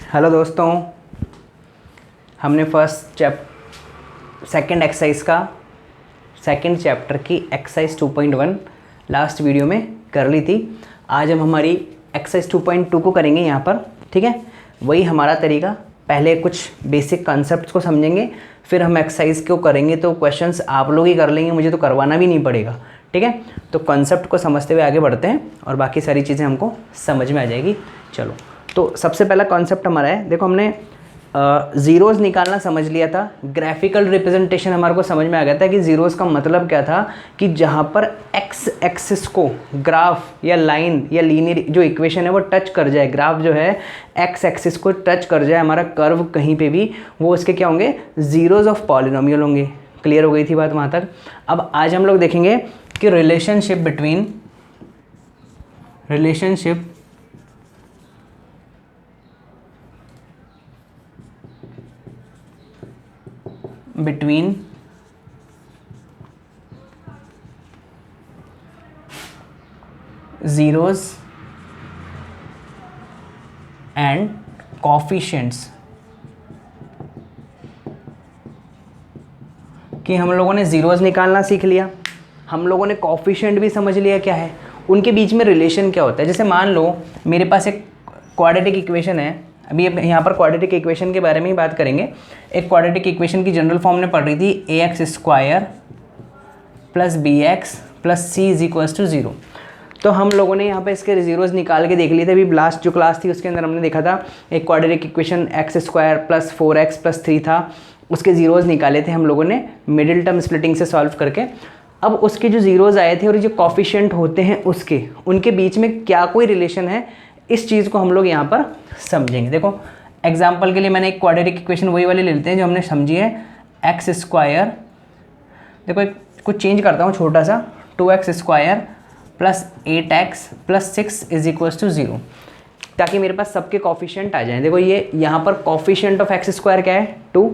Hello दोस्तों, हमने second exercise का सेकंड चैप्टर की एक्सरसाइज 2.1 लास्ट वीडियो में कर ली थी। आज हम हमारी एक्सरसाइज 2.2 को करेंगे यहाँ पर। ठीक है, वही हमारा तरीका। पहले कुछ बेसिक कॉन्सेप्ट्स को समझेंगे, फिर हम एक्सरसाइज को करेंगे। तो क्वेश्चंस आप लोग ही कर लेंगे, मुझे तो करवाना भी नहीं पड़ेगा। ठीक है, तो कॉन्सेप्ट को समझते हुए आगे बढ़ते हैं और बाकी सारी चीज़ें हमको समझ में आ जाएगी। चलो, तो सबसे पहला कॉन्सेप्ट हमारा है, देखो हमने ज़ीरोज़ निकालना समझ लिया था। ग्राफिकल रिप्रेजेंटेशन हमारे को समझ में आ गया था कि ज़ीरोज़ का मतलब क्या था, कि जहाँ पर एक्स एक्सिस को ग्राफ या लाइन या लीनियर जो इक्वेशन है वो टच कर जाए, ग्राफ जो है एक्स एक्सिस को टच कर जाए, हमारा कर्व कहीं पे भी, वो उसके क्या होंगे, ज़ीरोज़ ऑफ पॉलिनोमियल होंगे। क्लियर हो गई थी बात वहाँ तक। अब आज हम लोग देखेंगे कि relationship between zeros and coefficients कि हम लोगों ने ज़ीरोज़ निकालना सीख लिया, हम लोगों ने कोएफिशिएंट भी समझ लिया क्या है, उनके बीच में रिलेशन क्या होता है। जैसे मान लो मेरे पास एक क्वाड्रेटिक इक्वेशन है, अभी यहाँ पर क्वाड्रेटिक इक्वेशन के बारे में ही बात करेंगे। एक क्वाड्रेटिक इक्वेशन की जनरल फॉर्म ने पढ़ रही थी, ax² + bx + c = 0। तो हम लोगों ने यहाँ पे इसके ज़ीरोज़ निकाल के देख लिए थे। अभी लास्ट जो क्लास थी उसके अंदर हमने देखा था एक क्वाड्रेटिक इक्वेशन x² + 4x + 3 था, उसके ज़ीरोज़ निकाले थे हम लोगों ने मिडिल टर्म स्प्लिटिंग से सॉल्व करके। अब उसके जो ज़ीरोज़ आए थे और जो कोएफिशिएंट होते हैं उनके बीच में क्या कोई रिलेशन है, इस चीज़ को हम लोग यहाँ पर समझेंगे। देखो एग्जाम्पल के लिए मैंने एक क्वाड्रेटिक इक्वेशन वही वाले ले लेते हैं जो हमने समझी है, x², देखो कुछ चेंज करता हूँ छोटा सा, 2x² + 8x + 6 = 0, ताकि मेरे पास सबके कोएफिशिएंट आ जाएं। देखो ये यहाँ पर कोएफिशिएंट ऑफ x² क्या है, 2,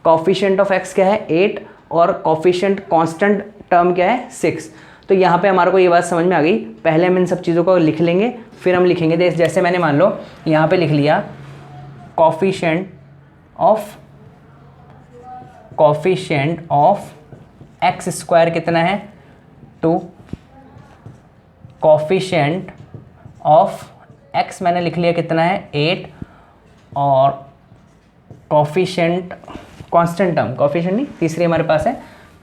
कोएफिशिएंट ऑफ x क्या है, 8, और कोएफिशिएंट कांस्टेंट टर्म क्या है, 6। तो यहाँ पे हमारे को ये बात समझ में आ गई। पहले हम इन सब चीज़ों को लिख लेंगे, फिर हम लिखेंगे। जैसे मैंने मान लो यहाँ पे लिख लिया कोएफिशिएंट ऑफ x² कितना है, 2, कोएफिशिएंट ऑफ x मैंने लिख लिया कितना है, 8, और कोएफिशिएंट कांस्टेंट टर्म, कोएफिशिएंट नहीं, तीसरी हमारे पास है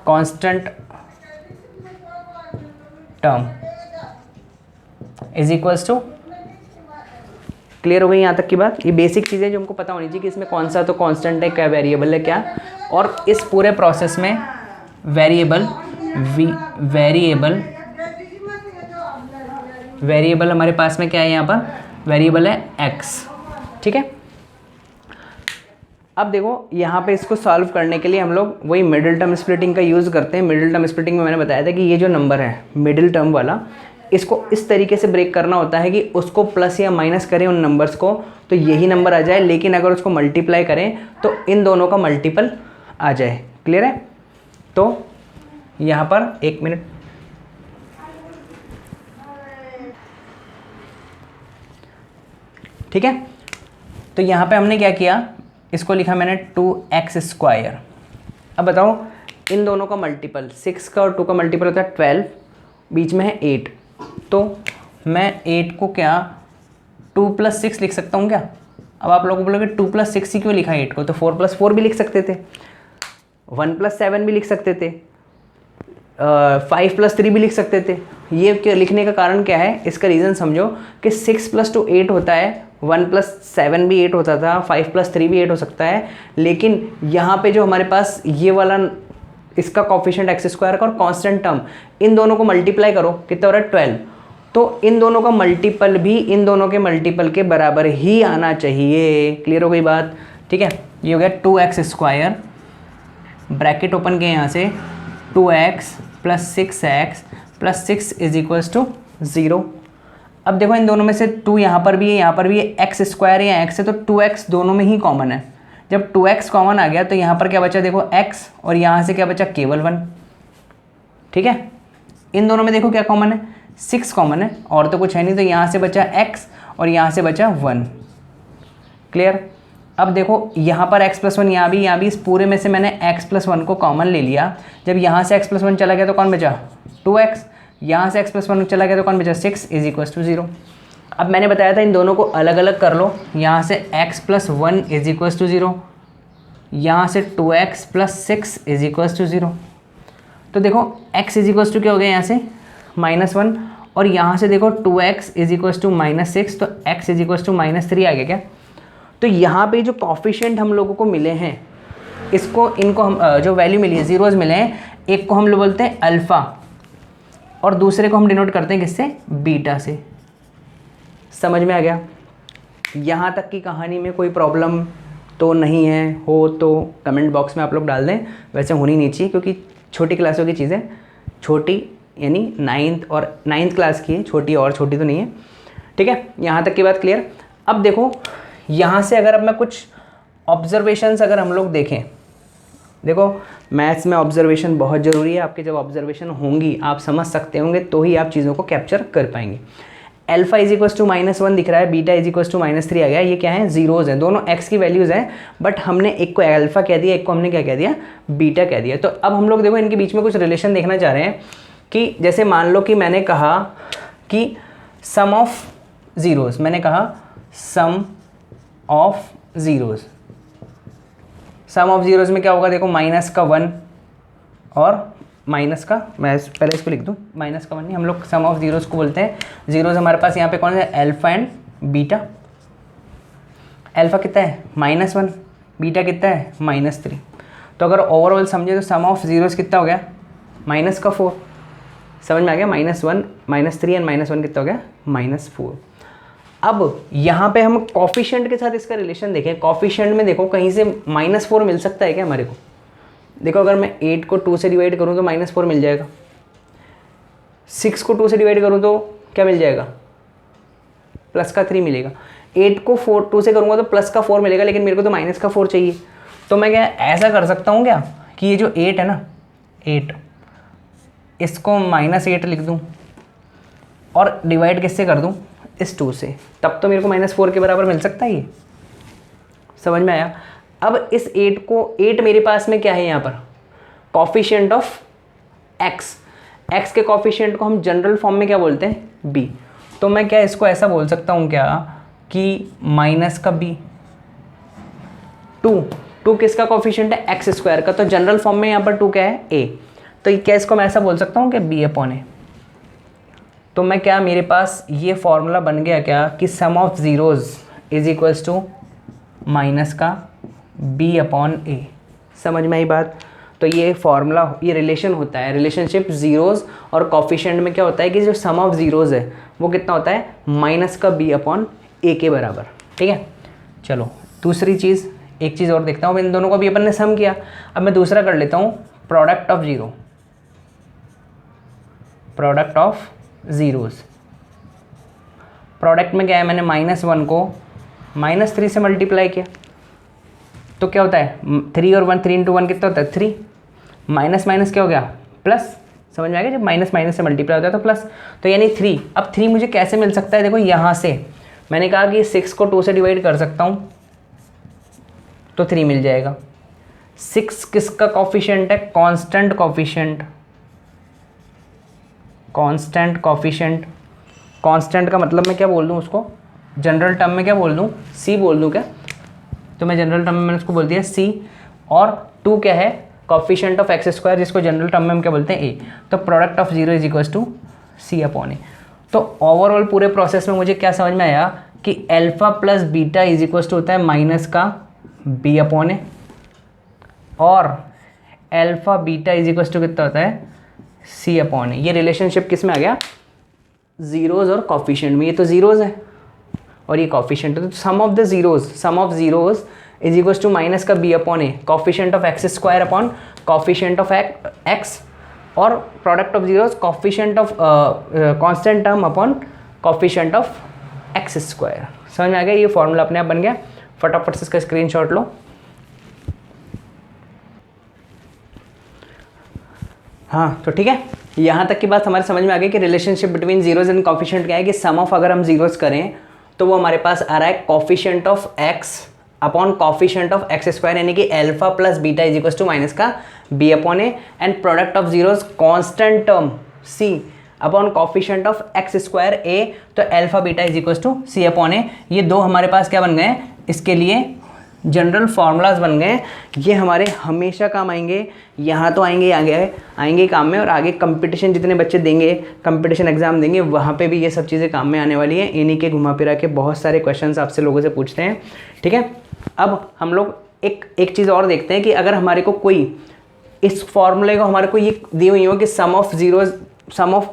कांस्टेंट टर्म = क्लियर हो गई यहाँ तक की बात। ये बेसिक चीज़ें जो हमको पता होनी चाहिए कि इसमें कौन सा तो कांस्टेंट है, क्या वेरिएबल है क्या, और इस पूरे प्रोसेस में वेरिएबल हमारे पास में क्या है, यहाँ पर वेरिएबल है x। ठीक है, अब देखो यहाँ पे इसको सॉल्व करने के लिए हम लोग वही मिडिल टर्म स्प्लिटिंग का यूज़ करते हैं। मिडिल टर्म स्प्लिटिंग में मैंने बताया था कि ये जो नंबर है मिडिल टर्म वाला, इसको इस तरीके से ब्रेक करना होता है कि उसको प्लस या माइनस करें उन नंबर्स को तो यही नंबर आ जाए, लेकिन अगर उसको मल्टीप्लाई करें तो इन दोनों का मल्टीपल आ जाए। क्लियर है, तो यहाँ पर 1 मिनट, ठीक है। तो यहाँ पे हमने क्या किया, इसको लिखा मैंने 2x²। अब बताओ इन दोनों का मल्टीपल, 6 का और 2 का मल्टीपल होता है 12, बीच में है 8, तो मैं 8 को क्या 2 + 6 लिख सकता हूँ क्या। अब आप लोगों को बोलोगे 2 + 6 ही क्यों लिखा 8 को, तो 4 + 4 भी लिख सकते थे, 1 + 7 भी लिख सकते थे, 5 + 3 भी लिख सकते थे। ये क्या लिखने का कारण क्या है, इसका रीज़न समझो कि 6 + 2 8 होता है, 1 + 7 भी 8 होता था, 5 + 3 भी 8 हो सकता है, लेकिन यहाँ पे जो हमारे पास ये वाला इसका कोएफिशिएंट x² का और कांस्टेंट टर्म, इन दोनों को मल्टीप्लाई करो कितना हो रहा है, 12। तो इन दोनों का मल्टीपल भी इन दोनों के मल्टीपल के बराबर ही आना चाहिए। क्लियर हो गई बात। ठीक है, ये हो गया 2x², ब्रैकेट ओपन किए यहाँ से, 2x + 6x + 6 = 0। अब देखो इन दोनों में से 2 यहाँ पर भी है, यहाँ पर भी है, x² या x है, तो 2x दोनों में ही कॉमन है। जब 2x कॉमन आ गया तो यहाँ पर क्या बचा, देखो x, और यहाँ से क्या बचा, केवल 1। ठीक है, इन दोनों में देखो क्या कॉमन है, 6 कॉमन है और तो कुछ है नहीं, तो यहाँ से बचा x और यहाँ से बचा 1। क्लियर। अब देखो यहाँ पर x+1 यहाँ भी इस पूरे में से मैंने x+1 को कॉमन ले लिया। जब यहाँ से x+1 चला गया तो कौन बचा 2x, यहाँ से x+1 चला गया तो कौन बचा 6 = 0। अब मैंने बताया था इन दोनों को अलग अलग कर लो। यहाँ से x+1 = 0, यहाँ से 2x + 6 = 0। तो देखो x = क्या हो गया यहाँ से -1, और यहाँ से देखो 2x = -6, तो x = -3 आ गया क्या। तो यहाँ पे जो कॉफिशिएंट हम लोगों को मिले हैं, इनको हम जो वैल्यू मिली है, जीरोज़ मिले हैं, एक को हम लोग बोलते हैं अल्फ़ा और दूसरे को हम डिनोट करते हैं किससे, बीटा से। समझ में आ गया। यहाँ तक की कहानी में कोई प्रॉब्लम तो नहीं है, हो तो कमेंट बॉक्स में आप लोग डाल दें। वैसे होनी नहीं चाहिए क्योंकि छोटी क्लासों की चीज़ें, छोटी यानी 9th क्लास की है, छोटी और छोटी तो नहीं है। ठीक है, यहाँ तक की बात क्लियर। अब देखो यहाँ से अगर अब मैं कुछ ऑब्जर्वेशंस अगर हम लोग देखें, देखो मैथ्स में ऑब्जर्वेशन बहुत ज़रूरी है। आपके जब ऑब्जर्वेशन होंगी आप समझ सकते होंगे तो ही आप चीज़ों को कैप्चर कर पाएंगे। अल्फा =-1 दिख रहा है, बीटा =-3 आ गया। ये क्या है, जीरोज़ हैं, दोनों x की वैल्यूज़ हैं, बट हमने एक को अल्फा कह दिया, एक को हमने क्या कह दिया, बीटा कह दिया। तो अब हम लोग देखो इनके बीच में कुछ रिलेशन देखना चाह रहे हैं कि जैसे मान लो कि मैंने कहा कि सम ऑफ ज़ीरोज़, मैंने कहा sum of zeros, sum of zeros में क्या होगा, देखो -1 और माइनस का, मैं पहले इसको लिख दूँ, -1 नहीं, हम लोग सम ऑफ ज़ीरोज़ को बोलते हैं। ज़ीरोज़ हमारे पास यहाँ पे कौन है, अल्फ़ा एंड बीटा। अल्फ़ा कितना है -1, बीटा कितना है -3। तो अगर ओवरऑल समझे तो सम ऑफ ज़ीरोज़ कितना हो गया, -4। समझ में आ गया, -1 -3 एंड -1 कितना हो गया, -4। अब यहाँ पे हम कॉफिशिएंट के साथ इसका रिलेशन देखें। कॉफिशिएंट में देखो कहीं से -4 मिल सकता है क्या हमारे को। देखो अगर मैं 8 को 2 से डिवाइड करूँ तो -4 मिल जाएगा, 6 को 2 से डिवाइड करूँ तो क्या मिल जाएगा, +3 मिलेगा। 8 को 2 से करूँगा तो +4 मिलेगा, लेकिन मेरे को तो -4 चाहिए। तो मैं क्या ऐसा कर सकता हूँ क्या कि ये जो 8 है ना, 8 इसको -8 लिख दूँ और डिवाइड किससे कर दूँ, इस 2 से, तब तो मेरे को -4 के बराबर मिल सकता है ये। समझ में आया। अब इस 8 को, 8 मेरे पास में क्या है यहाँ पर, कॉफिशिएंट ऑफ x के कॉफिशिएंट को हम जनरल फॉर्म में क्या बोलते हैं, b। तो मैं क्या इसको ऐसा बोल सकता हूँ क्या कि -b, 2 किसका कॉफिशिएंट है, x² का, तो जनरल फॉर्म में यहाँ पर 2 क्या है, a। तो क्या इसको मैं ऐसा बोल सकता हूँ कि b/a। तो मैं क्या, मेरे पास ये फॉर्मूला बन गया क्या कि सम ऑफ ज़ीरोज़ = -b/a। समझ में आई बात। तो ये फॉर्मूला, ये रिलेशन होता है, रिलेशनशिप ज़ीरोज़ और कॉफिशिएंट में क्या होता है कि जो सम ऑफ ज़ीरोज़ है वो कितना होता है, -b/a के बराबर। ठीक है, चलो दूसरी चीज़, एक चीज़ और देखता हूँ। इन दोनों को भी अपन ने सम किया, अब मैं दूसरा कर लेता हूँ, प्रोडक्ट ऑफ ज़ीरोज़। प्रोडक्ट में क्या है, मैंने -1 को -3 से मल्टीप्लाई किया तो क्या होता है, 3 और 1, 3 × 1 कितना होता है, 3। माइनस माइनस क्या हो गया, प्लस। समझ में आ गया, जब माइनस माइनस से मल्टीप्लाई होता है तो प्लस। तो यानी 3। अब 3 मुझे कैसे मिल सकता है, देखो यहाँ से मैंने कहा कि 6 को 2 से डिवाइड कर सकता हूँ तो 3 मिल जाएगा। 6 किसका कॉफिशिएंट है, कांस्टेंट कॉफिशिएंट। कांस्टेंट का मतलब मैं क्या बोल दूँ उसको, जनरल टर्म में क्या बोल दूँ, c बोल दूँ क्या। तो मैं जनरल टर्म में मैंने उसको बोल दिया c, और 2 क्या है, कॉफिशिएंट ऑफ x², जिसको जनरल टर्म में हम क्या बोलते हैं a। तो प्रोडक्ट ऑफ 0 = c/a। तो ओवरऑल पूरे प्रोसेस में मुझे क्या समझ में आया कि अल्फा प्लस बीटा होता है -b/a, और अल्फा बीटा कितना होता है, c/a। ये रिलेशनशिप किस में आ गया, ज़ीरोज़ और कॉफिशिएंट में। ये तो ज़ीरोज़ है और ये कॉफिशिएंट है, तो sum of zeros -b/a, coefficient of x² upon coefficient of x, और product of zeros coefficient of constant term upon coefficient of x²। समझ में आ गया, ये फॉर्मूला अपने आप बन गया। फटाफट से इसका स्क्रीनशॉट लो। हाँ तो ठीक है, यहाँ तक की बात हमारे समझ में आ गई कि relationship between zeros and coefficient क्या है कि सम ऑफ अगर हम ज़ीरोज़ करें तो वो हमारे पास आ रहा है coefficient of x upon coefficient of x square यानी कि alpha plus beta is equal to minus का B upon A and product of zeros constant term C upon coefficient of x square A, तो alpha beta is equal to C upon A. ये दो हमारे पास क्या बन गए हैं, इसके लिए जनरल फार्मूलाज बन गए। ये हमारे हमेशा काम आएंगे, यहाँ तो आएंगे आएंगे काम में, और आगे कंपटीशन जितने बच्चे देंगे, कंपटीशन एग्जाम देंगे, वहाँ पे भी ये सब चीज़ें काम में आने वाली है। इन्हीं के घुमा फिरा के बहुत सारे क्वेश्चंस आपसे लोगों से पूछते हैं, ठीक है। अब हम लोग एक चीज़ और देखते हैं कि अगर हमारे को कोई इस फॉर्मूले को हमारे को ये दी हुई हो कि सम ऑफ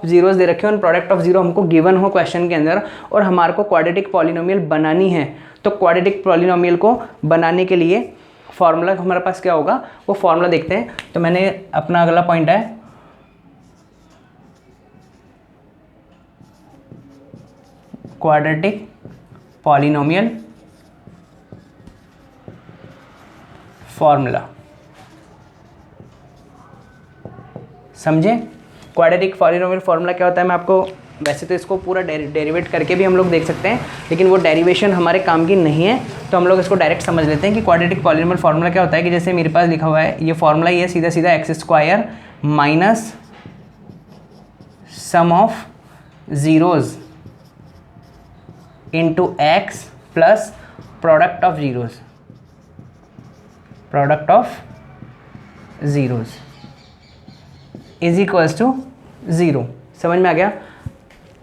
जीरोज दे रखे हो, प्रोडक्ट ऑफ जीरो हमको गिवन हो क्वेश्चन के अंदर, और हमारे को क्वाड्रेटिक पॉलिनोमियल बनानी है, तो क्वाड्रेटिक पॉलिनोमियल को बनाने के लिए फॉर्मूला हमारे पास क्या होगा, वो फॉर्मूला देखते हैं। तो मैंने अपना अगला पॉइंट है क्वाड्रेटिक पॉलिनोमियल फॉर्मूला। समझे क्वाड्रेटिक पॉलिनोमियल फॉर्मूला क्या होता है? मैं आपको वैसे तो इसको पूरा डेरिवेट करके भी हम लोग देख सकते हैं, लेकिन वो डेरिवेशन हमारे काम की नहीं है, तो हम लोग इसको डायरेक्ट समझ लेते हैं कि क्वाड्रेटिक पॉलिनोमियल फार्मूला क्या होता है। कि जैसे मेरे पास लिखा हुआ है, ये फार्मूला ये सीधा सीधा x square minus sum of zeros into x plus product of zeros is equals to zero. समझ में आ गया?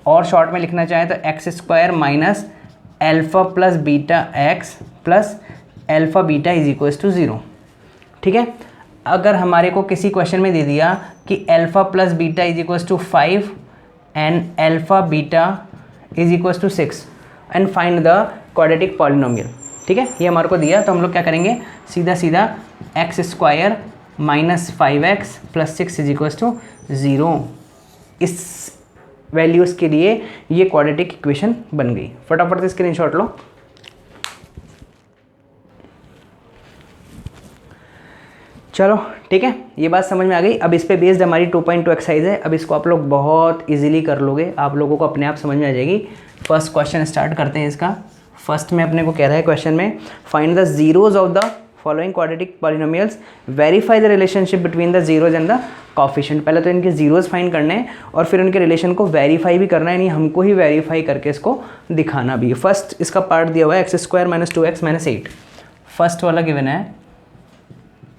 और शॉर्ट में लिखना चाहें तो x square minus alpha plus beta x plus alpha beta is equals to zero, ठीक है। अगर हमारे को किसी क्वेश्चन में दे दिया कि alpha plus beta is equals to 5 and alpha beta is equals to 6 and find the quadratic polynomial, ठीक है, ये हमारे को दिया, तो हम लोग क्या करेंगे, सीधा सीधा x square minus 5x plus 6 is equals to 0, इस वैल्यूज़ के लिए ये क्वाड्रेटिक इक्वेशन बन गई। फटाफट से स्क्रीनशॉट लो। चलो ठीक है, ये बात समझ में आ गई। अब इस पे बेस्ड हमारी 2.2 एक्सरसाइज है। अब इसको आप लोग बहुत इजीली कर लोगे, आप लोगों को अपने आप समझ में आ जाएगी। फर्स्ट क्वेश्चन स्टार्ट करते हैं इसका। फर्स्ट में अपने को कह रहा है क्वेश्चन में, find the zeros of the following quadratic polynomials, verify the relationship between the zeros and the coefficient. पहले तो इनके जीरोज फाइंड करने हैं और फिर उनके रिलेशन को वेरीफाई भी करना है, यानी हमको ही वेरीफाई करके इसको दिखाना भी है। फर्स्ट इसका पार्ट दिया हुआ है x square minus 2x minus 8। First वाला गिवन है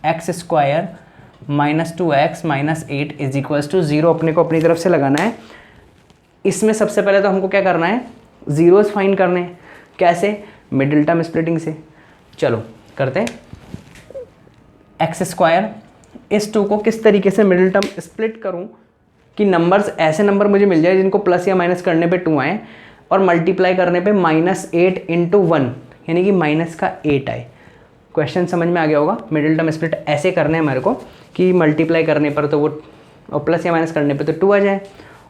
x square minus 2x minus 8 is equals to 0, अपने को अपनी तरफ से लगाना है। इसमें सबसे पहले तो हमको क्या करना है, जीरोज फाइंड करने हैं। कैसे? मिडिल टर्म स्प्लिटिंग से। चलो करते हैं। एक्स स्क्वायर, इस 2 को किस तरीके से मिडिल टर्म स्प्लिट करूं कि नंबर्स, ऐसे नंबर मुझे मिल जाए जिनको प्लस या माइनस करने पे 2 आए और मल्टीप्लाई करने पे -8 इंटू 1 यानी कि माइनस का 8 आए। क्वेश्चन समझ में आ गया होगा। मिडिल टर्म स्प्लिट ऐसे करने हैं हमारे को कि मल्टीप्लाई करने पर तो वो, और प्लस या माइनस करने पे तो 2 आ जाए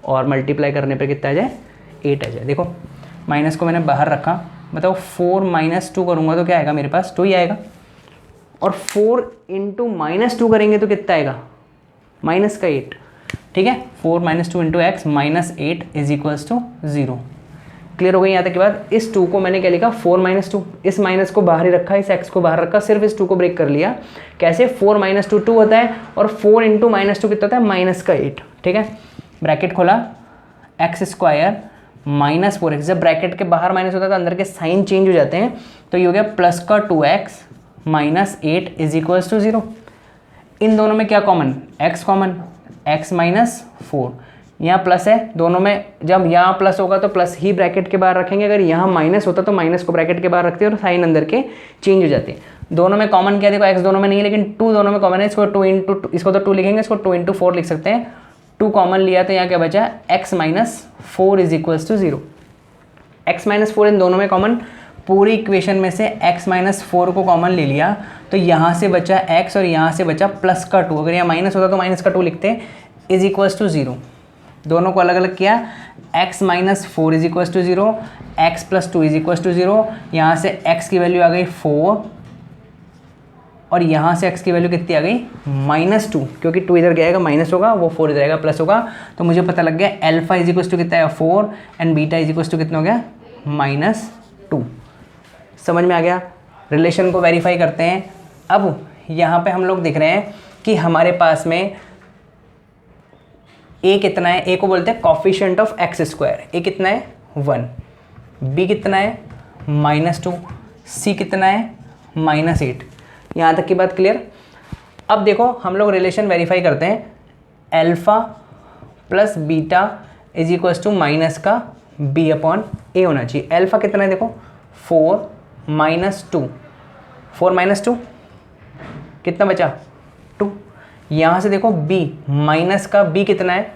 और मल्टीप्लाई करने पर कितना आ जाए, 8 आ जाए। देखो माइनस को मैंने बाहर रखा, बताओ 4 माइनस 2 करूँगा तो क्या आएगा, मेरे पास 2 ही आएगा। और 4 इंटू माइनस 2 करेंगे तो कितना आएगा, माइनस का 8, ठीक है। 4 minus 2 into x minus 8 is equals to 0। Clear हो गई यहाँ तक के बाद? इस 2 को मैंने क्या लिखा, 4 माइनस 2, इस माइनस को बाहर ही रखा, इस एक्स को बाहर रखा, सिर्फ इस 2 को ब्रेक कर लिया। कैसे? 4 माइनस 2 2 होता है और 4 इंटू माइनस 2 कितना होता है, माइनस का 8, ठीक है। ब्रैकेट खोला, एक्स स्क्वायर माइनस 4x, जब ब्रैकेट के बाहर माइनस होता है तो अंदर के साइन चेंज हो जाते हैं, तो ये हो गया प्लस का 2x minus 8 is equals to 0। इन दोनों में क्या common, x common, x minus 4, यहाँ प्लस है दोनों में। जब यहाँ प्लस होगा तो प्लस ही ब्रैकेट के बाहर रखेंगे, अगर यहाँ माइनस होता तो माइनस को ब्रैकेट के बाहर रखते हैं और साइन अंदर के चेंज हो जाते हैं। दोनों में कॉमन क्या, देखो x दोनों में नहीं है लेकिन 2 दोनों में कॉमन है, इसको 2 इंटू, इसको तो 2 लिखेंगे, इसको 2 इंटू 4 लिख सकते हैं। 2 कॉमन लिया तो यहाँ क्या बचा, x minus 4 is equals to 0। x minus 4 इन दोनों में कॉमन, पूरी इक्वेशन में से x माइनस 4 को कॉमन ले लिया तो यहाँ से बचा x और यहाँ से बचा प्लस का 2, अगर यहाँ माइनस होता तो माइनस का 2 लिखते, इज इक्वल्स टू 0। दोनों को अलग अलग किया, x minus 4 is equals to 0, x plus 2 is equals to 0। यहाँ से x की वैल्यू आ गई 4 और यहाँ से x की वैल्यू कितनी आ गई, -2, क्योंकि 2 इधर जाएगा माइनस होगा, वो 4 इधर आएगा प्लस होगा। तो मुझे पता लग गया अल्फा इज इक्वल्स टू कितना है, 4 and beta is equals to कितना हो गया, -2। समझ में आ गया? रिलेशन को वेरीफाई करते हैं। अब यहाँ पे हम लोग देख रहे हैं कि हमारे पास में ए कितना है, ए को बोलते हैं कॉफिशिएंट ऑफ एक्स स्क्वायर। ए कितना है 1, बी कितना है -2, सी कितना है -8। यहाँ तक की बात क्लियर। अब देखो हम लोग रिलेशन वेरीफाई करते हैं, alpha plus beta is equals to minus का बी अपॉन ए होना चाहिए। अल्फ़ा कितना है देखो 4 -2, 4 -2 कितना बचा 2। यहाँ से देखो b माइनस का b कितना है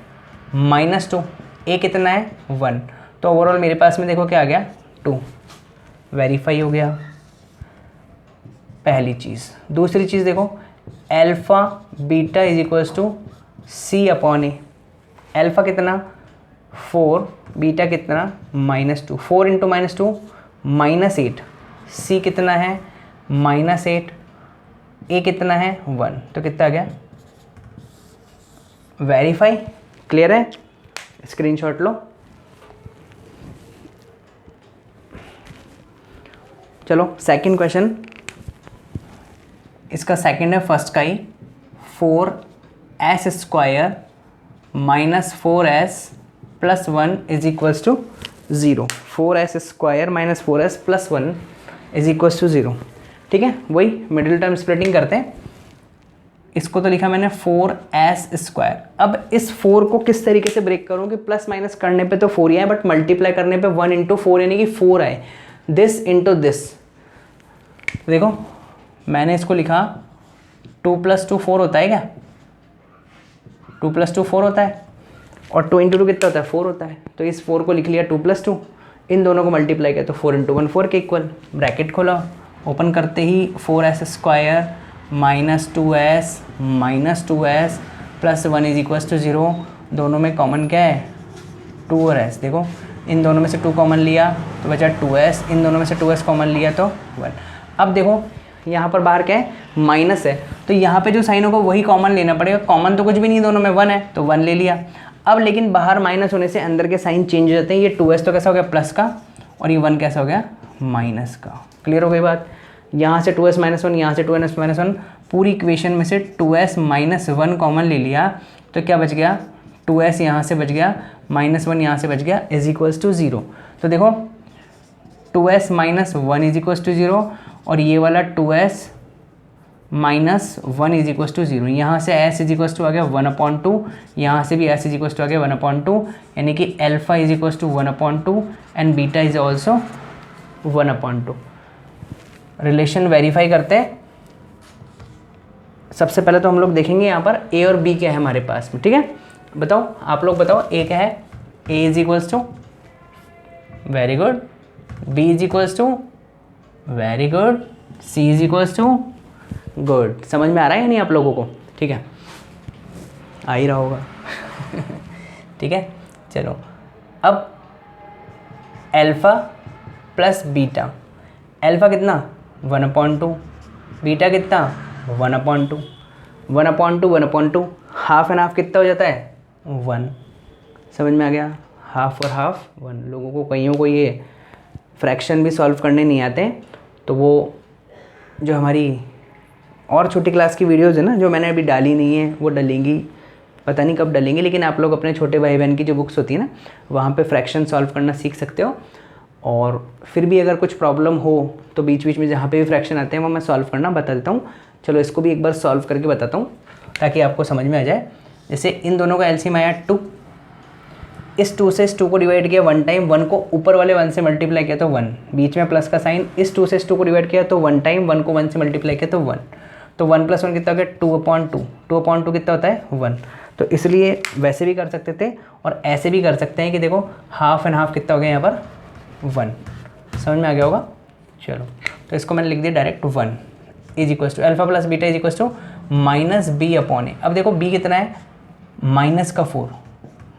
-2, a कितना है 1। तो ओवरऑल मेरे पास में देखो क्या आ गया 2, वेरीफाई हो गया पहली चीज़। दूसरी चीज़ देखो alpha beta is equals to C upon A. Alpha कितना 4, बीटा कितना -2, 4 इंटू -2 -8, सी कितना है -8, ए कितना है 1। तो कितना आ गया वेरीफाई। क्लियर है, स्क्रीनशॉट लो। चलो सेकंड क्वेश्चन, इसका सेकंड है फर्स्ट का ही। 4s square minus 4s plus 1 is equals to 0। 4s square minus 4s plus 1 is equals to 0। ठीक है, वही मिडिल टर्म स्प्लिटिंग करते हैं। इसको तो लिखा मैंने 4s स्क्वायर। अब इस 4 को किस तरीके से ब्रेक करूँ कि प्लस माइनस करने पे तो 4 ही आए, बट मल्टीप्लाई करने पे 1 इंटू 4 यानी कि 4 आए। दिस इंटू दिस, देखो मैंने इसको लिखा 2 + 2 4 होता है क्या, 2 + 2 4 होता है, और 2 इंटू 2 कितना होता है 4 होता है। तो इस 4 को लिख लिया 2 + 2, इन दोनों को मल्टीप्लाई किया तो 4 इंटू 1 4 के इक्वल। ब्रैकेट खोला, ओपन करते ही 4s square minus 2s plus 1 is equals to 0। दोनों में कॉमन क्या है 2 और s। देखो इन दोनों में से 2 कॉमन लिया तो बचा 2s, इन दोनों में से 2s कॉमन लिया तो 1। अब देखो यहाँ पर बाहर क्या है माइनस है, तो यहाँ पे जो साइन होगा वही कॉमन लेना पड़ेगा। कॉमन तो कुछ भी नहीं, दोनों में 1 है तो 1 ले लिया। अब लेकिन बाहर माइनस होने से अंदर के साइन चेंज हो जाते हैं। ये 2s तो कैसा हो गया प्लस का, और ये 1 कैसा हो गया माइनस का। क्लियर हो गई बात। यहाँ से 2s - 1, यहाँ से 2s - 1, पूरी इक्वेशन में से 2s - 1 कॉमन ले लिया तो क्या बच गया 2s यहाँ से बच गया, -1 यहाँ से बच गया, इज इक्वल्स टू 0। तो देखो 2s - 1 इज इक्वल्स टू 0, और ये वाला 2s - 1 इज इक्वल्स टू 0। यहाँ से s इज इक्वल्स टू आ गया 1/2, यहाँ से भी s इज इक्वल्स टू आ गया 1/2, यानी कि alpha is equals to 1/2 and beta is also 1/2। Relation verify करते हैं। सबसे पहले तो हम लोग देखेंगे यहाँ पर a और b क्या है हमारे पास में। ठीक है, बताओ आप लोग बताओ a क्या है। a is equals to, very good, b is equals to, very good, c is equals to, good. समझ में आ रहा है या नहीं आप लोगों को। ठीक है, आ ही रहा होगा ठीक है, चलो अब अल्फ़ा प्लस बीटा। अल्फ़ा कितना 1/2, बीटा कितना 1/2, 1/2 1/2, हाफ एंड हाफ कितना हो जाता है 1। समझ में आ गया, हाफ और हाफ 1। लोगों को कईयों को ये फ्रैक्शन भी सॉल्व करने नहीं आते, तो वो जो हमारी और छोटी क्लास की वीडियोज़ है ना, जो मैंने अभी डाली नहीं है वो डलेंगी, पता नहीं कब डलेंगी, लेकिन आप लोग अपने छोटे भाई बहन की जो बुक्स होती है ना, वहाँ पे फ्रैक्शन सॉल्व करना सीख सकते हो। और फिर भी अगर कुछ प्रॉब्लम हो तो बीच बीच में जहाँ पे भी फ्रैक्शन आते हैं वो मैं सॉल्व करना बता देता हूँ। चलो इसको भी एक बार सॉल्व करके बताता हूँ ताकि आपको समझ में आ जाए। जैसे इन दोनों का एलसीएम आया 2, इस 2 से इस 2 को डिवाइड किया 1 टाइम, 1 को ऊपर वाले 1 से मल्टीप्लाई किया तो 1, बीच में प्लस का साइन, इस 2 से इस 2 को डिवाइड किया तो 1 टाइम, 1 को 1 से मल्टीप्लाई किया तो 1, तो 1 + 1 कितना हो गया 2/2, 2/2 कितना होता है 1। तो इसलिए वैसे भी कर सकते थे और ऐसे भी कर सकते हैं कि देखो हाफ एंड हाफ कितना हो गया यहाँ पर 1। समझ में आ गया होगा। चलो तो इसको मैंने लिख दिया direct 1 is equals to alpha plus beta is equals to -b/a। अब देखो b कितना है माइनस का 4,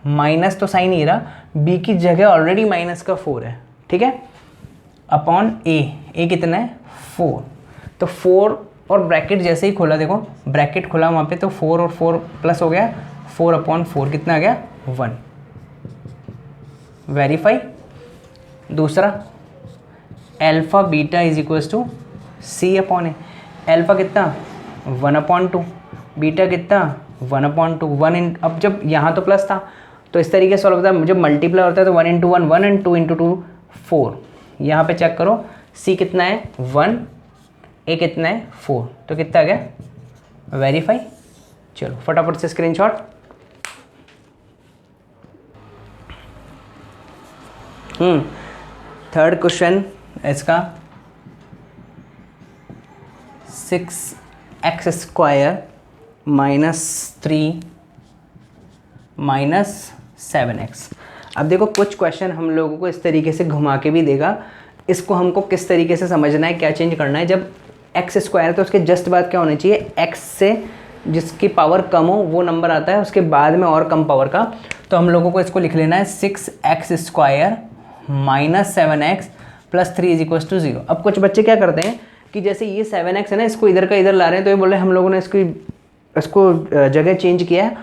माइनस तो साइन ही रहा, b की जगह ऑलरेडी -4 है। ठीक है, अपॉन a कितना है 4, तो 4 और ब्रैकेट जैसे ही खोला, देखो ब्रैकेट खोला वहाँ पे तो 4 और 4 प्लस हो गया, 4/4 कितना आ गया 1। वेरीफाई। दूसरा alpha beta is equals to C upon a. Alpha कितना 1/2, बीटा कितना 1/2, 1 इन, अब जब यहाँ तो प्लस था तो इस तरीके से सॉल्व होता है, जब मल्टीप्लाई होता है तो 1 × 1 1 एंड 2 × 2 4। यहाँ पे चेक करो सी कितना है 1, ए कितना है 4, तो कितना आ गया वेरीफाई। चलो फटाफट से स्क्रीनशॉट। थर्ड क्वेश्चन इसका 6x² - 3 - 7x। अब देखो कुछ क्वेश्चन हम लोगों को इस तरीके से घुमा के भी देगा, इसको हमको किस तरीके से समझना है, क्या चेंज करना है। जब x² है तो उसके जस्ट बाद क्या होना चाहिए, x से जिसकी पावर कम हो वो नंबर आता है, उसके बाद में और कम पावर का। तो हम लोगों को इसको लिख लेना है 6x² - 7x + 3 = 0। अब कुछ बच्चे क्या करते हैं कि जैसे ये 7x है ना, इसको इधर का इधर ला रहे हैं, तो ये बोल रहे हैं हम लोगों ने इसको जगह चेंज किया है,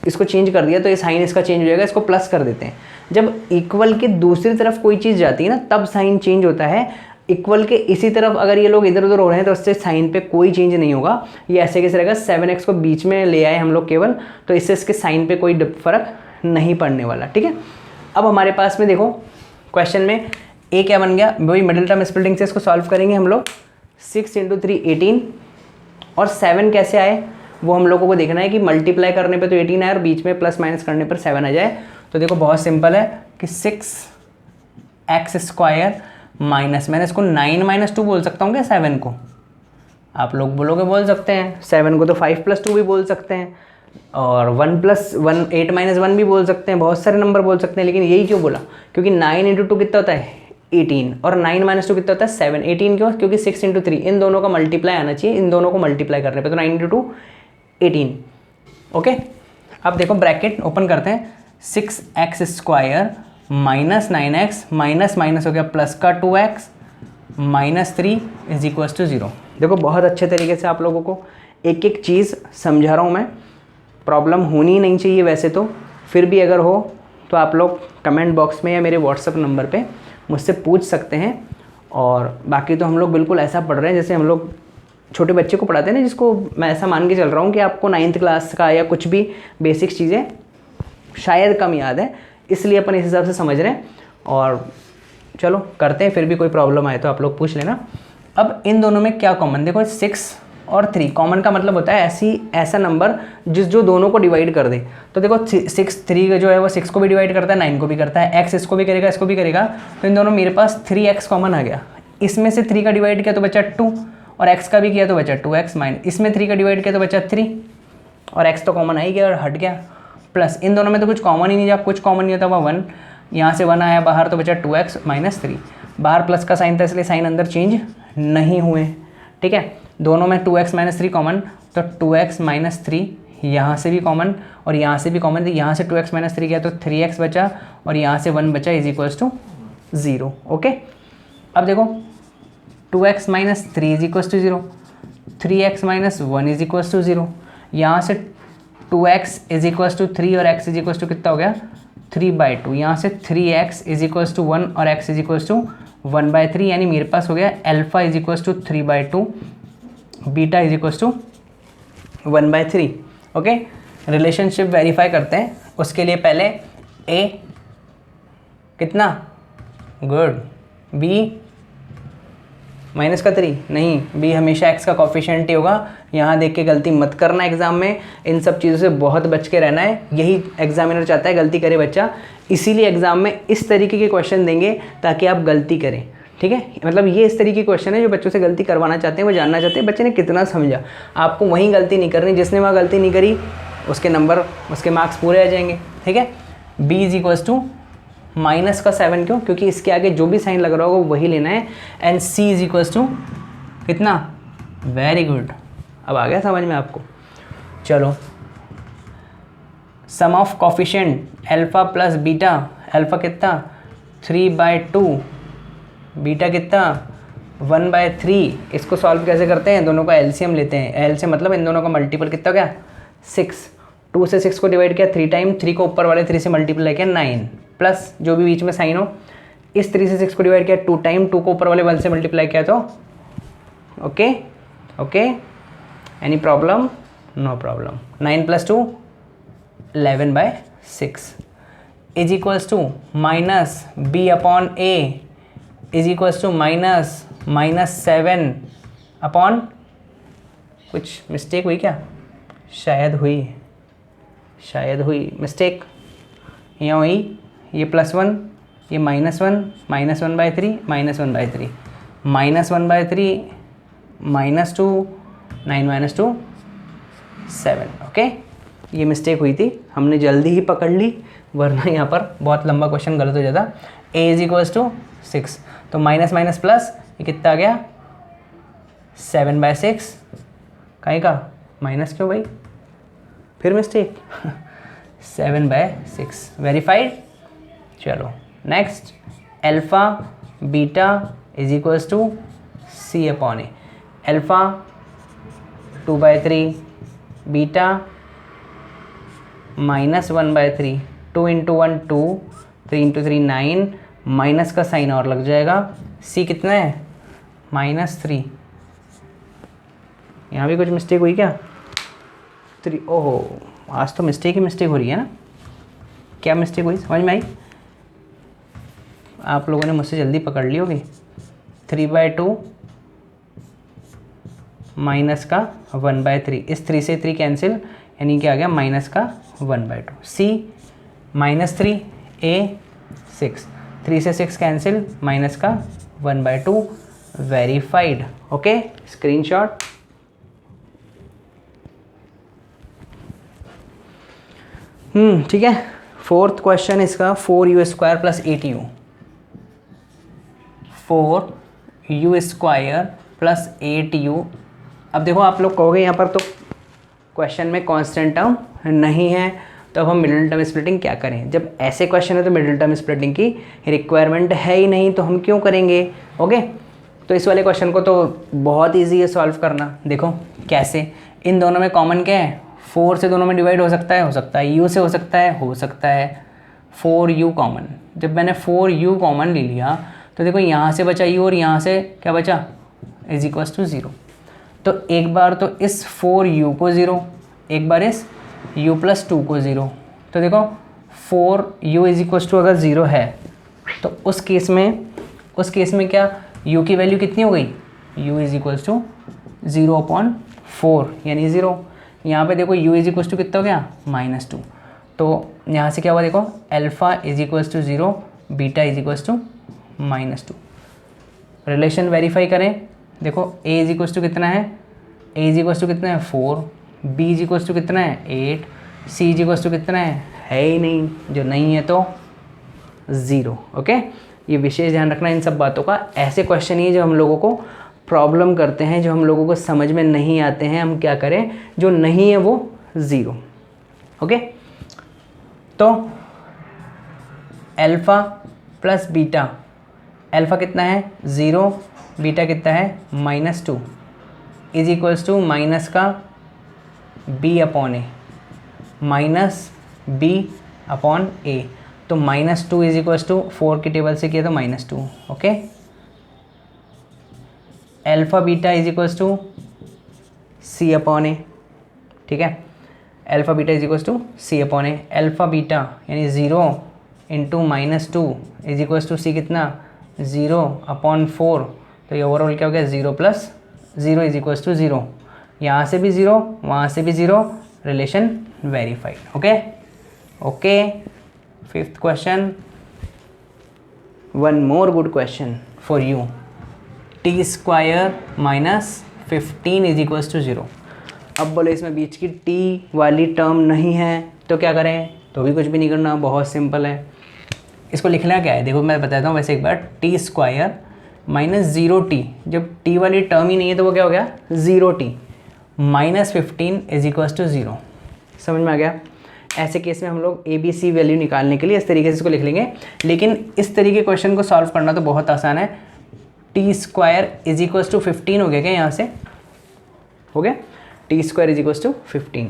इसको चेंज कर दिया तो ये साइन इसका चेंज हो जाएगा, इसको प्लस कर देते हैं। जब इक्वल के दूसरी तरफ कोई चीज़ जाती है ना तब साइन चेंज होता है। इक्वल के इसी तरफ अगर ये लोग इधर उधर हो रहे हैं तो उससे साइन पे कोई चेंज नहीं होगा। ये ऐसे कैसे रहेगा, 7x को बीच में ले आए हम लोग केवल, तो इससे इसके साइन पे कोई फ़र्क नहीं पड़ने वाला। ठीक है, अब हमारे पास में देखो क्वेश्चन में ए क्या बन गया, वही मिडिल टर्म स्प्लिटिंग से इसको सॉल्व करेंगे हम लोग। 6 × 3 18 और 7 कैसे आए वो हम लोगों को देखना है कि मल्टीप्लाई करने पे तो 18 आए और बीच में प्लस माइनस करने पर 7 आ जाए। तो देखो बहुत सिंपल है कि 6x² माइनस, मैंने इसको 9 - 2 बोल सकता हूँ क्या 7 को, आप लोग बोलोगे बोल सकते हैं। 7 को तो 5 + 2 भी बोल सकते हैं, और 1 + 1 8 - 1 भी बोल सकते हैं, बहुत सारे नंबर बोल सकते हैं। लेकिन यही क्यों बोला, क्योंकि 9 × 2 कितना होता है 18 और 9 - 2 कितना होता है 7। 18 क्यों, क्योंकि 6 × 3 इन दोनों का मल्टीप्लाई आना चाहिए, इन दोनों को मल्टीप्लाई करने पे तो 9 × 2 18। ओके, अब देखो ब्रैकेट ओपन करते हैं, 6x² - 9x माइनस माइनस हो गया प्लस का 2x - 3 = 0। देखो बहुत अच्छे तरीके से आप लोगों को एक एक चीज़ समझा रहा हूँ मैं, प्रॉब्लम होनी नहीं चाहिए वैसे तो, फिर भी अगर हो तो आप लोग कमेंट बॉक्स में या मेरे व्हाट्सएप नंबर पे मुझसे पूछ सकते हैं। और बाकी तो हम लोग बिल्कुल ऐसा पढ़ रहे हैं जैसे हम लोग छोटे बच्चे को पढ़ाते हैं ना, जिसको मैं ऐसा मान के चल रहा हूँ कि आपको 9th क्लास का या कुछ भी बेसिक्स चीज़ें शायद कम याद है, इसलिए अपन इस हिसाब से समझ रहे हैं। और चलो करते हैं, फिर भी कोई प्रॉब्लम आए तो आप लोग पूछ लेना। अब इन दोनों में क्या कॉमन, देखो 6 और 3 कॉमन का मतलब होता है ऐसा नंबर जो दोनों को डिवाइड कर दे। तो देखो 6 3 का जो है वो 6 को भी डिवाइड करता है, 9 को भी करता है, x इसको भी करेगा इसको भी करेगा। तो इन दोनों मेरे पास 3x कॉमन आ गया, इसमें से 3 का डिवाइड किया तो बचा 2 और x का भी किया तो बचा 2x माइनस, इसमें 3 का डिवाइड किया तो बचा 3 और x तो कॉमन आ ही गया और हट गया। प्लस इन दोनों में तो कुछ कॉमन ही नहीं, जब कुछ कॉमन नहीं होता वह 1, यहाँ से 1 आया बाहर तो बचा 2x - 3। बाहर प्लस का साइन था इसलिए साइन अंदर चेंज नहीं हुए। ठीक है, दोनों में 2x - 3 कॉमन, तो 2x - 3 यहाँ से भी कॉमन और यहाँ से भी कॉमन, तो यहाँ से 2x - 3 गया तो 3x बचा और यहाँ से 1 बचा = 0। ओके, अब देखो 2x - 3 = 0, 3x - 1 = 0, यहाँ से 2x = 3 और x = कितना हो गया 3/2, यहाँ से 3x = 1 और x = 1/3, यानी मेरे पास हो गया alpha = 3/2, beta = 1/3। Okay, relationship verify करते हैं, उसके लिए पहले a कितना गुड, b -3 नहीं, b हमेशा x का कोफिशिएंट ही होगा। यहाँ देख के गलती मत करना एग्जाम में, इन सब चीज़ों से बहुत बच के रहना है, यही एग्जामिनर चाहता है गलती करे बच्चा, इसीलिए एग्जाम में इस तरीके के क्वेश्चन देंगे ताकि आप गलती करें। ठीक है, मतलब ये इस तरीके के क्वेश्चन है जो बच्चों से गलती करवाना चाहते हैं, वो जानना चाहते हैं बच्चे ने कितना समझा। आपको वहीं गलती नहीं करनी, जिसने वहाँ गलती नहीं करी उसके नंबर, उसके मार्क्स पूरे आ जाएंगे। ठीक है, b = -7 क्यों, क्योंकि इसके आगे जो भी साइन लग रहा होगा वही लेना है। एंड c = कितना, वेरी गुड, अब आ गया समझ में आपको। चलो, sum of coefficient alpha plus beta, alpha कितना 3/2, बीटा कितना 1/3। इसको सॉल्व कैसे करते हैं, दोनों का एलसीएम लेते हैं, एलसीएम मतलब इन दोनों का मल्टीपल कितना हो गया 6, 2 से 6 को डिवाइड किया 3 टाइम, 3 को ऊपर वाले 3 से मल्टीप्लाई किया 9, प्लस जो भी बीच में साइन हो, इस 3 से 6 को डिवाइड किया 2 टाइम, 2 को ऊपर वाले 1 से मल्टीप्लाई किया तो okay okay, any problem? No problem. 9 + 2 11/6 is equals to minus B upon a is equals to -7 upon, कुछ मिस्टेक हुई क्या? शायद हुई मिस्टेक। यहाँ हुई, ये +1, ये -1, -1/3, -1/3, -1/3, -2, 9 - 2 7। ओके, ये मिस्टेक हुई थी, हमने जल्दी ही पकड़ ली, वरना यहाँ पर बहुत लंबा क्वेश्चन गलत हो जाता। a = 6, तो माइनस माइनस प्लस, ये कितना आ गया? 7/6। कहीं का माइनस क्यों भाई, फिर मिस्टेक। 7/6 वेरीफाइड। चलो next, alpha beta is equals to C upon A. Alpha 2/3, beta -1/3, 2 × 1 2, 3 × 3 9, minus का साइन और लग जाएगा। C कितना है? -3। यहाँ भी कुछ मिस्टेक हुई क्या? 3, ओहो, आज तो मिस्टेक ही मिस्टेक हो रही है ना। क्या मिस्टेक हुई, समझ में आई? आप लोगों ने मुझसे जल्दी पकड़ ली होगी। 3/2 माइनस का 1/3, इस 3 से 3 कैंसिल, यानी कि आ गया माइनस का 1/2। C -3, A 6, 3 से 6 कैंसिल, माइनस का 1/2 वेरीफाइड। Okay, screenshot. ठीक है। 4th क्वेश्चन इसका 4u² + 8u। 4u² + 8u। अब देखो, आप लोग कहोगे यहाँ पर तो क्वेश्चन में कांस्टेंट टर्म नहीं है, तो अब हम मिडिल टर्म स्प्लिटिंग क्या करें? जब ऐसे क्वेश्चन है तो मिडिल टर्म स्प्लिटिंग की रिक्वायरमेंट है ही नहीं, तो हम क्यों करेंगे? ओके, तो इस वाले क्वेश्चन को तो बहुत ईजी है सॉल्व करना। देखो कैसे, इन दोनों में कॉमन क्या है? 4 से दोनों में डिवाइड हो सकता है, u से हो सकता है 4u कॉमन। जब मैंने 4u कॉमन ले लिया तो देखो यहाँ से बचा u और यहाँ से क्या बचा? Is equals to 0। तो एक बार तो इस 4u को 0, एक बार इस u + 2 को 0। तो देखो 4u इज इक्वल्स टू अगर 0 है तो उस केस में क्या u की वैल्यू कितनी हो गई? u इज इक्वल्स टू 0/4 यानी 0। यहाँ पे देखो u इज इक्वल्स टू कितना हो गया? -2। तो यहाँ से क्या हुआ? देखो alpha is equals to 0, beta is equals to -2। Relation verify करें। देखो a इज इक्वल्स टू कितना है? a इज इक्वल्स टू कितना है? 4। b इज इक्वल्स टू कितना है? 8। c इज इक्वल्स टू कितना है ही नहीं, जो नहीं है तो 0। ओके, ये विशेष ध्यान रखना इन सब बातों का। ऐसे क्वेश्चन ही जो हम लोगों को प्रॉब्लम करते हैं, जो हम लोगों को समझ में नहीं आते हैं, हम क्या करें? जो नहीं है वो 0। ओके, तो अल्फ़ा + बीटा, अल्फ़ा कितना है? 0, बीटा कितना है? -2 इज इक्वल्स टू माइनस का b अपॉन ए, -b/a। तो -2 इज इक्वल्स टू 4 की टेबल से किया तो -2। Okay, alpha beta is equals to c upon A. ठीक है, alpha beta is equals to c upon A. Alpha beta यानी 0 × -2 इज इक्वल्स टू c कितना? 0/4। तो ये ओवरऑल क्या हो गया? 0 + 0 इज इक्वल्स टू 0। यहाँ से भी 0, वहाँ से भी 0, relation verified. Okay okay. 5th question, one more good question for you. t² - 15 is equals to 0। अब बोले इसमें बीच की t वाली टर्म नहीं है तो क्या करें? तो भी कुछ भी नहीं करना, बहुत सिंपल है। इसको लिखना क्या है? देखो मैं बताता हूँ वैसे एक बार। t² - 0t, जब t वाली टर्म ही नहीं है तो वो क्या हो गया? 0t - 15 is equals to 0। समझ में आ गया? ऐसे केस में हम लोग ABC वैल्यू निकालने के लिए इस तरीके से इसको लिख लेंगे, लेकिन इस तरीके क्वेश्चन को सॉल्व करना तो बहुत आसान है। t² इज इक्वल्स टू 15 हो गया क्या? यहाँ से हो गया t² इज इक्वल्स टू 15।